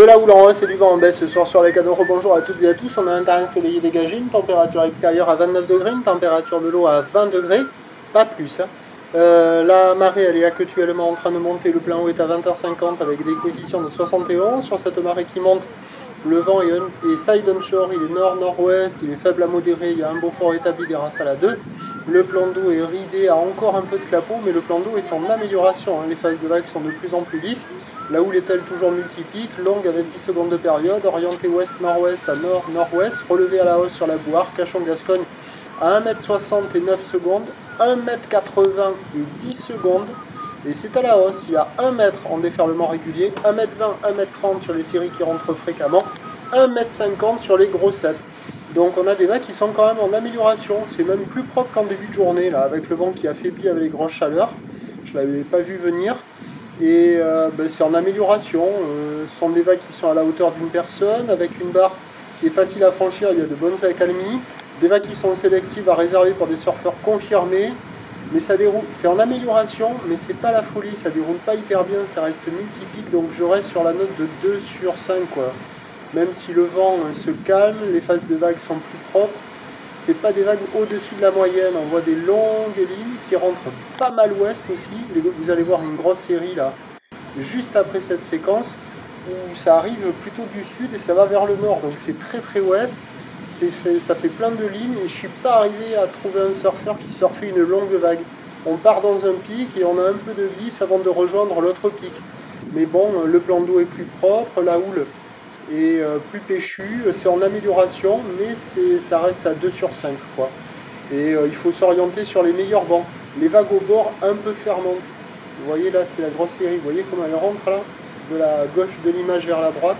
la houle en hausse et du vent en baisse ce soir sur les canaux. Bonjour à toutes et à tous. On a un terrain ensoleillé dégagé, une température extérieure à 29 degrés, une température de l'eau à 20 degrés, pas plus. La marée elle est actuellement en train de monter, le plein eau est à 20h50 avec des coefficients de 71. Sur cette marée qui monte, le vent est side onshore, il est nord-nord-ouest, il est faible à modéré, il y a un Beaufort établi, des rafales à 2. Le plan d'eau est ridé, a encore un peu de clapot, mais le plan d'eau est en amélioration. Les phases de vagues sont de plus en plus lisses. La houle est-elle toujours multiplique, longue avec 10 secondes de période, orientée ouest-nord-ouest à nord-nord-ouest, relevée à la hausse sur la Bouarre, Cachon-Gascogne à 1m60 et 9 secondes, 1m80 et 10 secondes, et c'est à la hausse, il y a 1 mètre en déferlement régulier, 1m20, 1m30 sur les séries qui rentrent fréquemment, 1m50 sur les grossettes. Donc on a des vagues qui sont quand même en amélioration, c'est même plus propre qu'en début de journée, là, avec le vent qui affaiblit avec les grosses chaleurs, je ne l'avais pas vu venir, et c'est en amélioration, ce sont des vagues qui sont à la hauteur d'une personne, avec une barre qui est facile à franchir, il y a de bonnes accalmies, des vagues qui sont sélectives à réserver pour des surfeurs confirmés, mais ça déroule, c'est en amélioration, mais c'est pas la folie, ça déroule pas hyper bien, ça reste multiplique, donc je reste sur la note de 2 sur 5 quoi. Même si le vent se calme, les phases de vagues sont plus propres, c'est pas des vagues au-dessus de la moyenne, on voit des longues lignes qui rentrent pas mal ouest aussi, vous allez voir une grosse série là, juste après cette séquence, où ça arrive plutôt du sud et ça va vers le nord, donc c'est très très ouest, ça fait plein de lignes et je suis pas arrivé à trouver un surfeur qui surfait une longue vague. On part dans un pic et on a un peu de glisse avant de rejoindre l'autre pic. Mais bon, le plan d'eau est plus propre, la houle est plus péchue, c'est en amélioration, mais ça reste à 2 sur 5 quoi. Et il faut s'orienter sur les meilleurs bancs. Les vagues au bord un peu fermantes. Vous voyez là, c'est la grosse série, vous voyez comment elle rentre là, de la gauche de l'image vers la droite.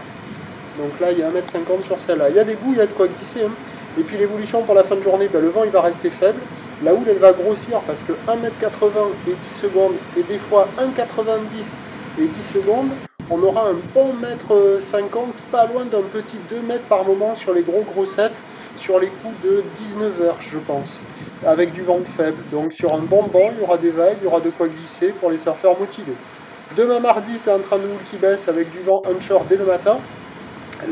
Donc là, il y a 1m50 sur celle-là. Il y a des bouts, il y a de quoi glisser. Et puis l'évolution pour la fin de journée, le vent il va rester faible. La houle elle va grossir parce que 1m80 et 10 secondes, et des fois 1m90 et 10 secondes, on aura un bon 1m50, pas loin d'un petit 2 mètres par moment sur les grossettes, sur les coups de 19h je pense, avec du vent faible. Donc sur un bon banc, il y aura des vagues, il y aura de quoi glisser pour les surfeurs motivés. Demain mardi, c'est un train de houle qui baisse avec du vent onshore dès le matin.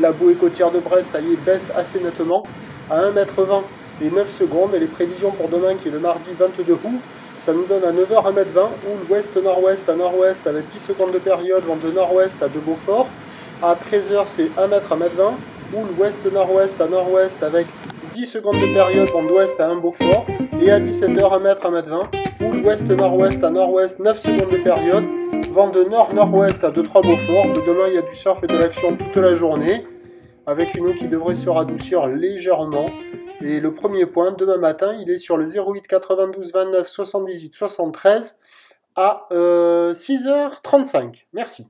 La bouée côtière de Brest, ça y est, baisse assez nettement à 1m20 et 9 secondes. Et les prévisions pour demain, qui est le mardi 22 août, ça nous donne à 9h 1m20, houle ouest-nord-ouest à nord-ouest avec 10 secondes de période, vent de nord-ouest à de Beaufort. À 13h, c'est 1 mètre 1m20, houle ouest-nord-ouest à nord-ouest avec 10 secondes de période, vent d'ouest à 1 Beaufort. Et à 17h, 1 mètre 1m20, houle ouest-nord-ouest à nord-ouest, 9 secondes de période, vent de nord-nord-ouest à 2-3 Beaufort. Demain, il y a du surf et de l'action toute la journée, avec une eau qui devrait se radoucir légèrement. Et le premier point, demain matin, il est sur le 08 92 29 78 73 à 6h35. Merci.